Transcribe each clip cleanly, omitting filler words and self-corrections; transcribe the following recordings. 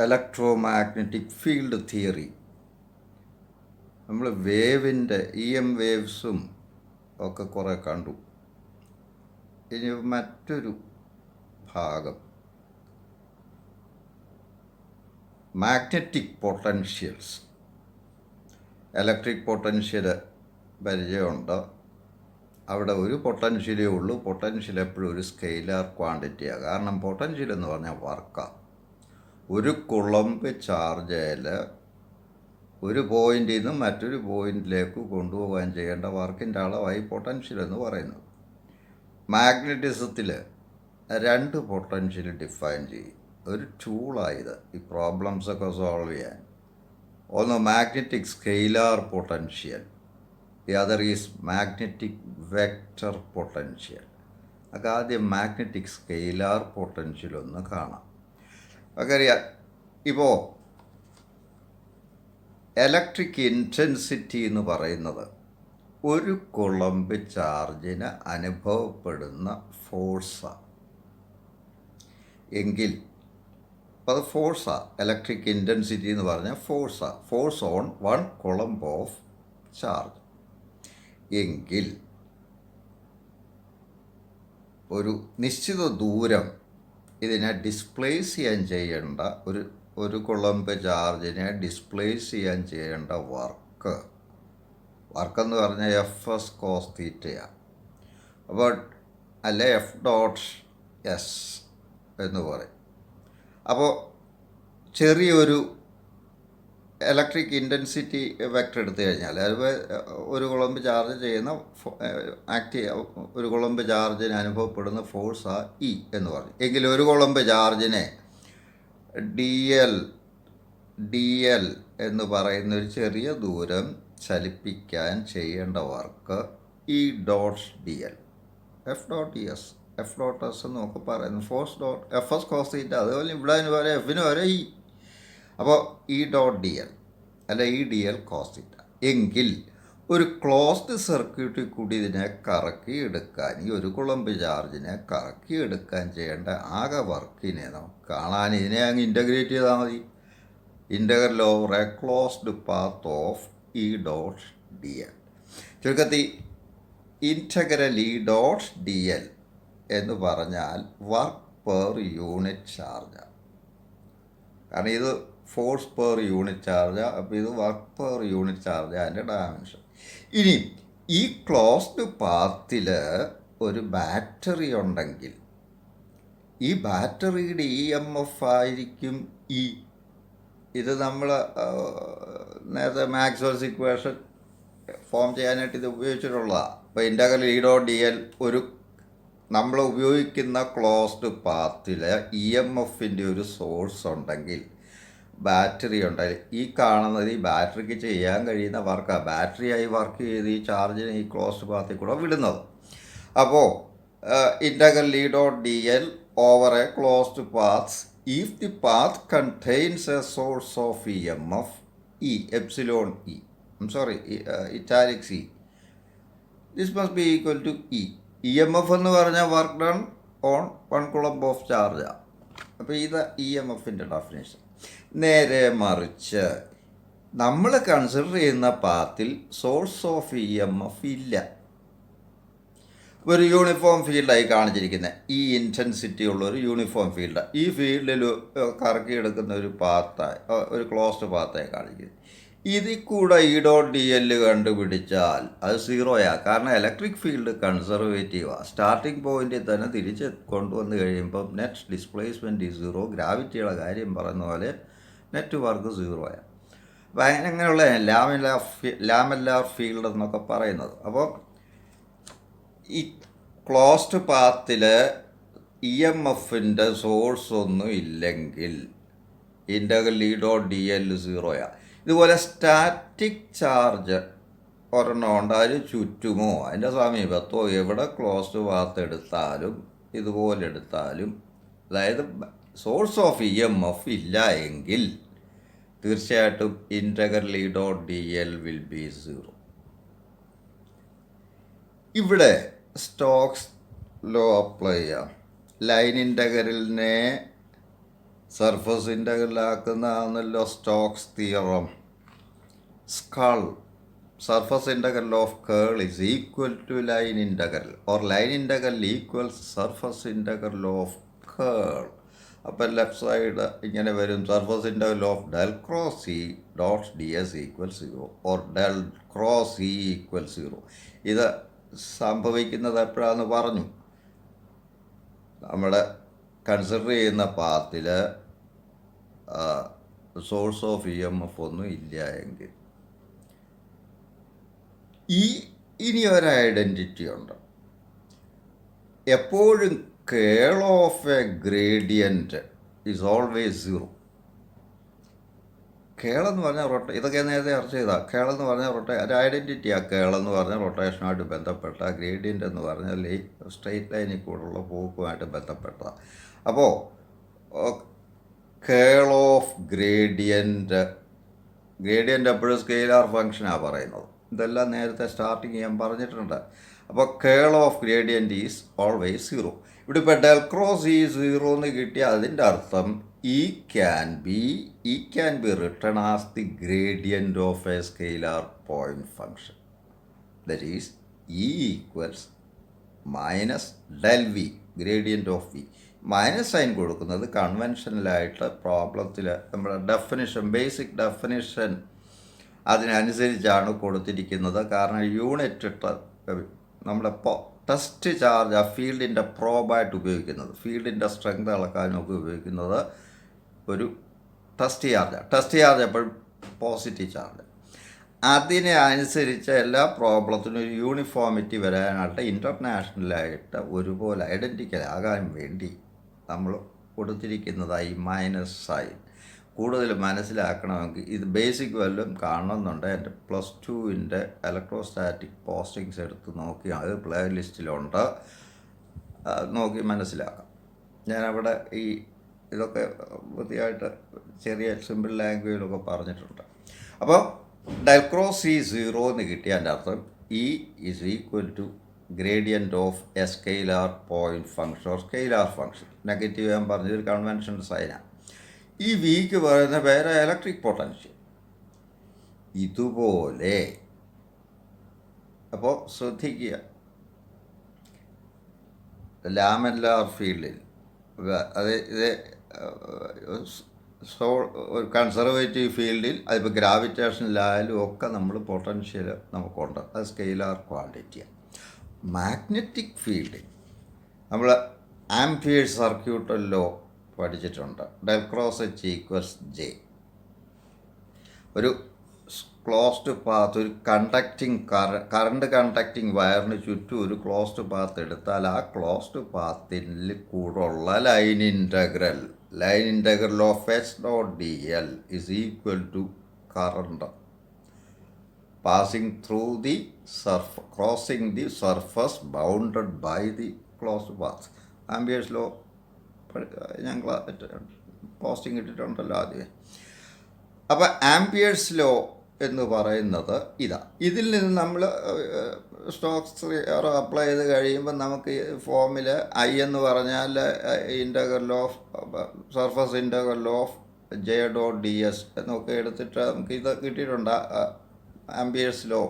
Electromagnetic field theory. നമ്മൾ വേവിൻ്റെ EM വേവ്സും ഒക്കെ കുറേ കണ്ടു. ഇനി മറ്റൊരു ഭാഗം മാഗ്നറ്റിക് പൊട്ടൻഷ്യൽസ്. ഇലക്ട്രിക് പൊട്ടൻഷ്യൽ പരിചയമുണ്ട്. അവിടെ ഒരു പൊട്ടൻഷ്യലേ ഉള്ളൂ. പൊട്ടൻഷ്യൽ എപ്പോഴും ഒരു സ്കെയിലാർ ക്വാണ്ടിറ്റിയാണ്. കാരണം പൊട്ടൻഷ്യൽ എന്ന് പറഞ്ഞാൽ വർക്കാണ്. ഒരു കുളമ്പ് ചാർജിൽ ഒരു പോയിന്റിൽ നിന്ന് മറ്റൊരു പോയിന്റിലേക്ക് കൊണ്ടുപോകാൻ ചെയ്യേണ്ട വർക്കിൻ്റെ അളവായി പൊട്ടൻഷ്യൽ എന്ന് പറയുന്നത്. മാഗ്നറ്റിസത്തിൽ 2 പൊട്ടൻഷ്യൽ ഡിഫൈൻ ചെയ്യും. ഒരു ടൂളായത് ഈ പ്രോബ്ലംസൊക്കെ സോൾവ് ചെയ്യാൻ. ഒന്ന് magnetic scalar potential, the other is magnetic vector potential. ഒക്കെ ആദ്യം മാഗ്നറ്റിക് സ്കെയിലാർ പൊട്ടൻഷ്യൽ ഒന്ന് കാണാം. നമുക്കറിയാം, ഇപ്പോൾ ഇലക്ട്രിക് ഇൻറ്റൻസിറ്റി എന്ന് പറയുന്നത് ഒരു കുളമ്പ് ചാർജിന് അനുഭവപ്പെടുന്ന ഫോഴ്സാണ്. എങ്കിൽ അത് ഫോഴ്സാണ്. ഇലക്ട്രിക് ഇൻറ്റൻസിറ്റി എന്ന് പറഞ്ഞാൽ ഫോഴ്സാണ്. ഫോഴ്സ് ഓൺ 1 കുളമ്പ് ഓഫ് ചാർജ്. എങ്കിൽ ഒരു നിശ്ചിത ദൂരം ഇതിനെ ഡിസ്പ്ലേസ് ചെയ്യാൻ ചെയ്യേണ്ട ഒരു കുളമ്പ് ചാർജിനെ ഡിസ്പ്ലേസ് ചെയ്യാൻ ചെയ്യേണ്ട വർക്കെന്ന് പറഞ്ഞാൽ FS cos തീറ്റയാണ്. അപ്പോൾ അല്ലെ F.S എന്ന് പറയും. അപ്പോൾ ചെറിയൊരു ഇലക്ട്രിക് ഇൻറ്റൻസിറ്റി വെക്ടർ എടുത്തു കഴിഞ്ഞാൽ ഒരു കുളമ്പ് ചാർജ് ചെയ്യുന്ന ഒരു കുളമ്പ് ചാർജിന് അനുഭവപ്പെടുന്ന ഫോഴ്സാണ് E എന്ന് പറഞ്ഞു. എങ്കിൽ ഒരു കുളമ്പ് ചാർജിനെ dl എന്ന് പറയുന്ന ഒരു ചെറിയ ദൂരം ചലിപ്പിക്കാൻ ചെയ്യേണ്ട വർക്ക് E.dl, F.S എന്നൊക്കെ പറയുന്നു. FS cos തീറ്റ. അതുപോലെ ഇവിടെ വരെ എഫിന് വരെ E. അപ്പോൾ E.dl അല്ല dl cos തീറ്റ. എങ്കിൽ ഒരു ക്ലോസ്ഡ് സർക്യൂട്ടിൽ കൂടി ഇതിനെ കറക്കിയെടുക്കാൻ, ഈ ഒരു കുളമ്പ് ചാർജിനെ കറക്കിയെടുക്കാൻ ചെയ്യേണ്ട ആകെ വർക്കിനെ നമുക്ക് കാണാൻ ഇതിനെ അങ്ങ് ഇൻ്റഗ്രേറ്റ് ചെയ്താൽ മതി. Integral over a closed path of E.dl. ചുരുക്കത്തിൽ ഇൻ്റഗ്രൽ E.dl എന്ന് പറഞ്ഞാൽ വർക്ക് പെർ യൂണിറ്റ് ചാർജാണ്. കാരണം ഇത് ഫോഴ്സ് പെർ യൂണിറ്റ് ചാർജ്. അപ്പോൾ ഇത് വർക്ക് പെർ യൂണിറ്റ് ചാർജ്, അതിൻ്റെ ഡയമെൻഷൻ. ഇനി ഈ ക്ലോസ്ഡ് പാത്തിൽ ഒരു ബാറ്ററി ഉണ്ടെങ്കിൽ ഈ ബാറ്ററിയുടെ EMF ആയിരിക്കും E. ഇത് നമ്മൾ നേരത്തെ മാക്സ്വെൽസ് ഇക്വേഷൻ ഫോം ചെയ്യാനായിട്ട് ഇത് ഉപയോഗിച്ചിട്ടുള്ളതാണ്. അപ്പോൾ ഇൻ്റഗ്രൽ E.dl ഒരു നമ്മൾ ഉപയോഗിക്കുന്ന ക്ലോസ്ഡ് പാത്തിൽ EMFൻ്റെ ഒരു സോഴ്സ് ഉണ്ടെങ്കിൽ, ബാറ്ററി ഉണ്ടെങ്കിൽ ഈ കാണുന്നത് ഈ ബാറ്ററിക്ക് ചെയ്യാൻ കഴിയുന്ന വർക്കാണ്. ബാറ്ററിയായി വർക്ക് ചെയ്ത് ഈ ചാർജിനെ ഈ ക്ലോസ്ഡ് പാത്തിൽ കൂടെ വിടുന്നത്. അപ്പോൾ integral E.dl over a closed path if the path contains a source of EMF epsilon E, italics E, this must be equal to E. EMF എന്ന് പറഞ്ഞാൽ വർക്ക് ഡൺ ഓൺ 1 കുളമ്പ് ഓഫ് ചാർജാണ്. അപ്പോൾ ഇത് EMFൻ്റെ ഡെഫിനേഷൻ. നേരെ മറിച്ച് നമ്മൾ കൺസിഡർ ചെയ്യുന്ന പാത്തിൽ സോഴ്സ് ഓഫ് EMF ഇല്ല. ഒരു യൂണിഫോം ഫീൽഡായി കാണിച്ചിരിക്കുന്ന ഈ ഇൻറ്റൻസിറ്റി ഉള്ള ഒരു യൂണിഫോം ഫീൽഡ്, ഈ ഫീൽഡിൽ കറക്കിയെടുക്കുന്ന ഒരു പാത്തായി, ഒരു ക്ലോസ്ഡ് പാത്തായി കാണിക്കുന്നത്. ഇതിൽ കൂടെ E.dl കണ്ടുപിടിച്ചാൽ അത് 0യാണ്. കാരണം ഇലക്ട്രിക് ഫീൽഡ് കൺസർവേറ്റീവാണ്. സ്റ്റാർട്ടിംഗ് പോയിന്റിൽ തന്നെ തിരിച്ച് കൊണ്ടുവന്ന് കഴിയുമ്പം നെറ്റ് ഡിസ്പ്ലേസ്മെൻറ്റ് 0. ഗ്രാവിറ്റിയുടെ കാര്യം പറയുന്ന പോലെ നെറ്റ് വർക്ക് 0യാണ്. അപ്പോൾ അങ്ങനെയുള്ള ലാമെല്ലാർ ഫീൽഡ് എന്നൊക്കെ പറയുന്നത്. അപ്പോൾ ഈ ക്ലോസ്ഡ് പാത്തിൽ EMFൻ്റെ സോഴ്സ് ഒന്നും ഇല്ലെങ്കിൽ ഇൻ്റഗ്രൽ E.dl 0യാണ്. ഇതുപോലെ സ്റ്റാറ്റിക് ചാർജ് ഒരെണ്ണം ഉണ്ട്. അതിന് ചുറ്റുമോ അതിൻ്റെ സമീപത്തോ എവിടെ ക്ലോസ്ഡ് പാത്ത് എടുത്താലും ഇതുപോലെ എടുത്താലും, അതായത് സോഴ്സ് ഓഫ് EMF ഇല്ല എങ്കിൽ തീർച്ചയായിട്ടും ഇൻ്റഗ്രൽ E.dl വിൽ ബി 0. ഇവിടെ സ്റ്റോക്സ് ലോ അപ്ലൈ ചെയ്യാം. ലൈൻ ഇൻ്റഗ്രലിനെ സർഫസ് ഇൻ്റഗ്രലാക്കുന്നതാണല്ലോ സ്റ്റോക്സ് തിയറം. സ്കൾ surface integral of curl is equal to line integral or line integral equals surface integral of curl. അപ്പോൾ left side ഇങ്ങനെ വരും, surface integral of del cross E dot D S equal 0 or del cross E equal 0. ഇത് സംഭവിക്കുന്നത് എപ്പോഴാണെന്ന് പറഞ്ഞു. നമ്മൾ consider ചെയ്യുന്ന പാത്തിൽ source of E M F ഒന്നും ഇല്ല എങ്കിൽ. ഇനി ഒരു ഐഡൻറ്റിറ്റി ഉണ്ട്. എപ്പോഴും curl of a gradient is always 0. കേളെന്ന് പറഞ്ഞാൽ ഇതൊക്കെ നേരത്തെ ചർച്ച ചെയ്താൽ കേളെന്ന് പറഞ്ഞാൽ ഒരു ഐഡൻറ്റിറ്റിയാണ്. കേളെന്ന് പറഞ്ഞാൽ റൊട്ടേഷനുമായിട്ട് ബന്ധപ്പെട്ട, ഗ്രേഡിയൻ്റ് എന്ന് പറഞ്ഞാൽ ഈ സ്ട്രെയിറ്റ് ലൈനിൽ കൂടെയുള്ള പോക്കുമായിട്ട് ബന്ധപ്പെട്ടതാണ്. അപ്പോൾ കേൾ ഓഫ് ഗ്രേഡിയൻ്റ് എപ്പോഴും സ്കെയിലാർ ഫങ്ഷനാണ് പറയുന്നത്. ഇതെല്ലാം നേരത്തെ സ്റ്റാർട്ടിങ് ഞാൻ പറഞ്ഞിട്ടുണ്ട്. അപ്പോൾ curl of gradient is always 0. ഇവിടെ ഇപ്പോൾ ഡെൽ ക്രോസ് ഈ 0 എന്ന് കിട്ടിയാൽ അതിൻ്റെ അർത്ഥം E can be written as the gradient of a scalar point function. That is E equals minus del V, gradient of V. Minus sign കൊടുക്കുന്നത് കൺവെൻഷനലായിട്ട് പ്രോബ്ലത്തിൽ നമ്മുടെ ഡെഫിനിഷൻ, ബേസിക് ഡെഫിനിഷൻ അതിനനുസരിച്ചാണ് കൊടുത്തിരിക്കുന്നത്. കാരണം യൂണിറ്റ് നമ്മുടെ ടെസ്റ്റ് ചാർജ് ആ ഫീൽഡിൻ്റെ പ്രോബായിട്ട് ഉപയോഗിക്കുന്നത്, ഫീൽഡിൻ്റെ സ്ട്രെങ്ത് അളക്കാനൊക്കെ ഉപയോഗിക്കുന്നത് ഒരു ടെസ്റ്റ് ചാർജ് എപ്പോഴും പോസിറ്റീവ് ചാർജ്. അതിനെ അനുസരിച്ച് എല്ലാ പ്രോബ്ലത്തിനും ഒരു യൂണിഫോമിറ്റി വരാനായിട്ട് ഇൻ്റർനാഷണലായിട്ട് ഒരുപോലെ ഐഡൻറ്റിക്കൽ ആകാൻ വേണ്ടി നമ്മൾ കൊടുത്തിരിക്കുന്നതായി മൈനസ് സൈൻ. കൂടുതൽ മനസ്സിലാക്കണമെങ്കിൽ ഇത് ബേസിക് വല്ലതും കാണണമെന്നുണ്ട്. എൻ്റെ +2 ഇലക്ട്രോസ്റ്റാറ്റിക് പോസ്റ്റിങ്സ് എടുത്ത് നോക്കി, അത് പ്ലേ ലിസ്റ്റിലുണ്ട്, നോക്കി മനസ്സിലാക്കാം. ഞാനവിടെ ഇതൊക്കെ വൃത്തിയായിട്ട് ചെറിയ സിമ്പിൾ ലാംഗ്വേജിലൊക്കെ പറഞ്ഞിട്ടുണ്ട്. അപ്പോൾ ഡെൽ ക്രോസ് ഇ 0 എന്ന് കിട്ടിയ എൻ്റെ അർത്ഥം E is equal to gradient of a scalar point function or scalar function. Negative ഞാൻ പറഞ്ഞൊരു കൺവെൻഷൻ സൈനാണ്. ഈ വിക്ക് പറയുന്ന പേര് ഇലക്ട്രിക് പൊട്ടൻഷ്യൽ. ഇതുപോലെ അപ്പോൾ ശ്രദ്ധിക്കുക, ലാമെല്ലാർ ഫീൽഡിൽ ഇത് ഒരു കൺസർവേറ്റീവ് ഫീൽഡിൽ അതിപ്പോൾ ഗ്രാവിറ്റേഷനിലായാലും ഒക്കെ നമ്മൾ പൊട്ടൻഷ്യൽ നമുക്കുണ്ട്, അത് സ്കെയിലാർ ക്വാണ്ടിറ്റിയാണ്. മാഗ്നറ്റിക് ഫീൽഡിൽ നമ്മൾ ആംപിയേഴ്സ് സർക്യൂട്ട് ലോ പഠിച്ചിട്ടുണ്ട്. Del cross H equals J. ഒരു ക്ലോസ്ഡ് പാത്ത്, ഒരു കറണ്ട് കണ്ടക്റ്റിംഗ് വയറിന് ചുറ്റും ഒരു ക്ലോസ്ഡ് പാത്ത് എടുത്താൽ ആ ക്ലോസ്ഡ് പാത്തിൽ കൂടുള്ള line integral of H dot D L is equal to current passing through the crossing the surface bounded by the closed path. Ampere's law ഞങ്ങൾ posting ഇട്ടിട്ടുണ്ടല്ലോ ആദ്യം. അപ്പോൾ ആംപിയേഴ്സ് ലോ എന്ന് പറയുന്നത് ഇതിൽ നിന്ന് നമ്മൾ സ്റ്റോക്സ് തിയറി അപ്ലൈ ചെയ്ത് കഴിയുമ്പോൾ നമുക്ക് ഫോമിൽ ഐ എന്ന് പറഞ്ഞാൽ integral of surface integral of J dot D S എന്നൊക്കെ എടുത്തിട്ട് നമുക്ക് ഇത് കിട്ടിയിട്ടുണ്ട്. ആംപിയേഴ്സ് ലോ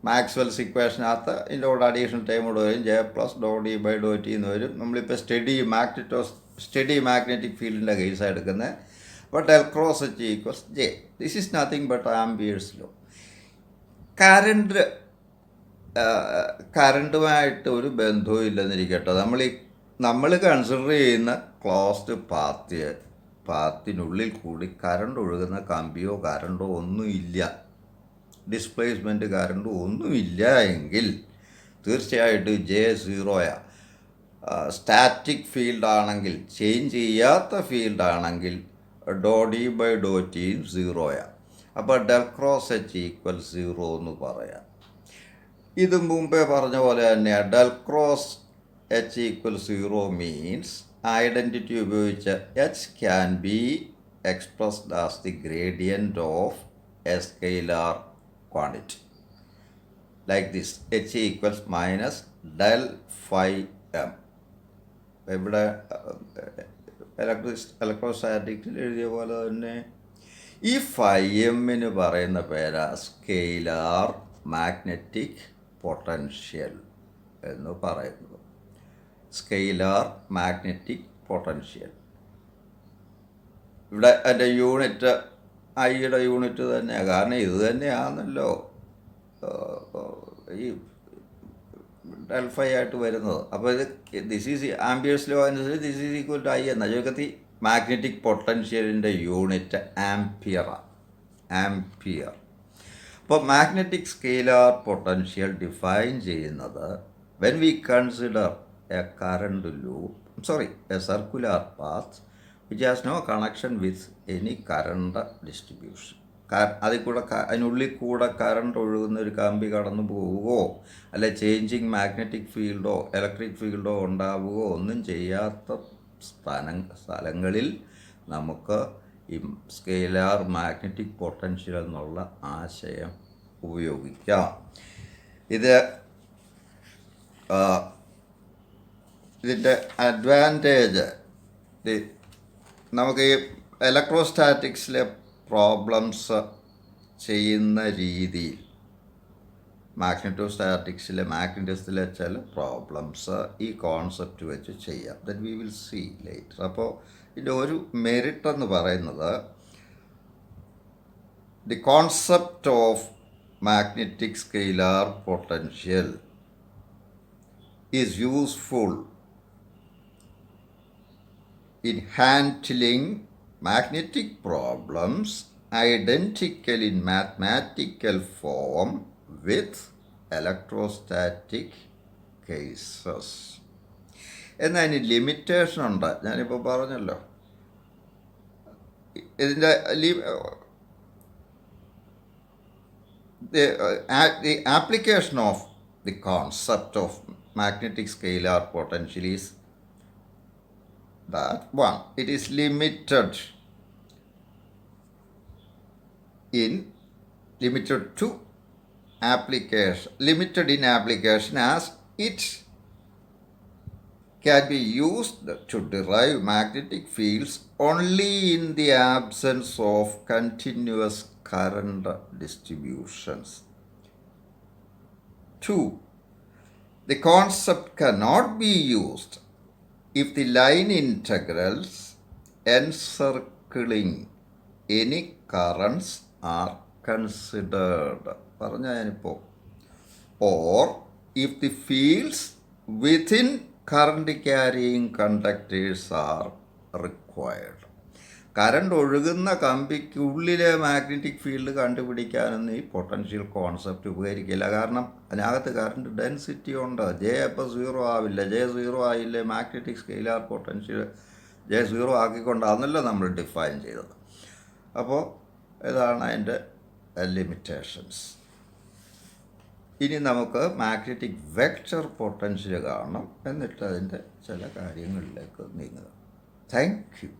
മാക്സ്വെൽസ് ഇക്വേഷനകത്ത് ഇതിൻ്റെ അഡീഷണൽ ടൈം കൂടെ വരും, J plus do D by do T എന്ന് വരും. നമ്മളിപ്പോൾ സ്റ്റഡി മാഗ്നറ്റിക് ഫീൽഡിൻ്റെ കേസാണ് എടുക്കുന്നത്. അപ്പോൾ del cross H equals J. This is nothing but Ampere's law. കറണ്ടുമായിട്ട് ഒരു ബന്ധവും ഇല്ലെന്നിരിക്കട്ടെ, നമ്മൾ കൺസിഡർ ചെയ്യുന്ന ക്ലോസ്ഡ് പാത്തിനുള്ളിൽ കൂടി കറണ്ട് ഒഴുകുന്ന കമ്പിയോ കറണ്ടോ ഒന്നുമില്ല, ഡിസ്പ്ലേസ്മെൻറ്റ് കറണ്ട് ഒന്നുമില്ല എങ്കിൽ തീർച്ചയായിട്ടും ജെ 0യാണ്. സ്റ്റാറ്റിക് ഫീൽഡാണെങ്കിൽ, ചേഞ്ച് ചെയ്യാത്ത ഫീൽഡാണെങ്കിൽ ഡോ ഡി ബൈ ഡോ ടിയും 0യാണ്. അപ്പോൾ ഡെൽ ക്രോസ് എച്ച് ഈക്വൽ 0 എന്ന് പറയാം. ഇത് മുമ്പേ പറഞ്ഞ പോലെ തന്നെയാണ്. Del cross H equal 0 means identity ഉപയോഗിച്ച് H can be expressed as the gradient of a scalar quantity like this, h equals minus del phi m, ഇവിടെ ഇലക്ട്രോസ്റ്റാറ്റിക്സിൽ എഴുതിയ പോലെ തന്നെ ഈ ഫൈഎമ്മിന് പറയുന്ന പേരാ സ്കെയിലാർ മാഗ്നറ്റിക് പൊട്ടൻഷ്യൽ എന്ന് പറയുന്നത്. Scalar magnetic potential. ഇവിടെ എൻ്റെ യൂണിറ്റ് ഐയുടെ യൂണിറ്റ് തന്നെയാണ്. കാരണം ഇത് തന്നെയാണല്ലോ ഈ ഡെൽഫൈ ആയിട്ട് വരുന്നത്. അപ്പോൾ ഇത് ദിസ് ഈസ് ആംബിയേഴ്സ് ലോ അനുസരിച്ച് this is equal to I എന്ന ചുരുക്കത്തിൽ മാഗ്നറ്റിക് പൊട്ടൻഷ്യലിൻ്റെ യൂണിറ്റ് ആംപിയറാണ്. ആംപിയർ. അപ്പോൾ മാഗ്നറ്റിക് സ്കെയിലാർ പൊട്ടൻഷ്യൽ ഡിഫൈൻ ചെയ്യുന്നത് when we consider a current loop a circular path which has no connection with any current distribution. അതിനുള്ളിൽ കൂടെ current ഒഴുകുന്ന ഒരു കമ്പി കടന്നു പോവുകയോ അല്ലെ ചേഞ്ചിങ് മാഗ്നറ്റിക് ഫീൽഡോ ഇലക്ട്രിക് ഫീൽഡോ ഉണ്ടാവുകയോ ഒന്നും ചെയ്യാത്ത സ്ഥലങ്ങളിൽ നമുക്ക് ഈ സ്കെയിലാർ മാഗ്നറ്റിക് പൊട്ടൻഷ്യൽ എന്നുള്ള ആശയം ഉപയോഗിക്കാം. ഇതിൻ്റെ അഡ്വാൻറ്റേജ് നമുക്ക് ഈ ഇലക്ട്രോസ്റ്റാറ്റിക്സിലെ പ്രോബ്ലംസ് ചെയ്യുന്ന രീതിയിൽ മാഗ്നറ്റിസത്തിലെ ചില പ്രോബ്ലംസ് ഈ കോൺസെപ്റ്റ് വെച്ച് ചെയ്യാം. Then we will see later. അപ്പോൾ ഇതിൻ്റെ ഒരു മെറിറ്റ് എന്ന് പറയുന്നത് the concept of magnetic scalar potential is useful in handling magnetic problems identical in mathematical form with electrostatic cases. എന്നാൽ ഇനി ലിമിറ്റേഷൻ ഉണ്ട്. ഞാനിപ്പോൾ പറഞ്ഞല്ലോ ഇതിൻ്റെ the application of the concept of magnetic scalar potential is that one, it is limited in application as it can be used to derive magnetic fields only in the absence of continuous current distributions. 2, the concept cannot be used if the line integrals encircling any currents are considered. പറഞ്ഞാനിപ്പോൾ or if the fields within current carrying conductors are required. Current ഒഴുകുന്ന കമ്പിക്കുള്ളിലെ magnetic field കണ്ടുപിടിക്കാനൊന്നും ഈ potential concept ഉപകരിക്കില്ല. കാരണം അതിനകത്ത് current density ഉണ്ട്. J അപ്പോൾ 0 ആവില്ല. J 0 ആയില്ലേ magnetic scalar potential J 0 ആക്കിക്കൊണ്ടാണല്ലോ നമ്മൾ define ചെയ്തത്. അപ്പോൾ ഇതാണ് അതിൻ്റെ ലിമിറ്റേഷൻസ്. ഇനി നമുക്ക് മാഗ്നറ്റിക് വെക്റ്റർ പൊട്ടൻഷ്യൽ കാണണം. എന്നിട്ട് അതിൻ്റെ ചില കാര്യങ്ങളിലേക്ക് നീങ്ങുക. Thank you.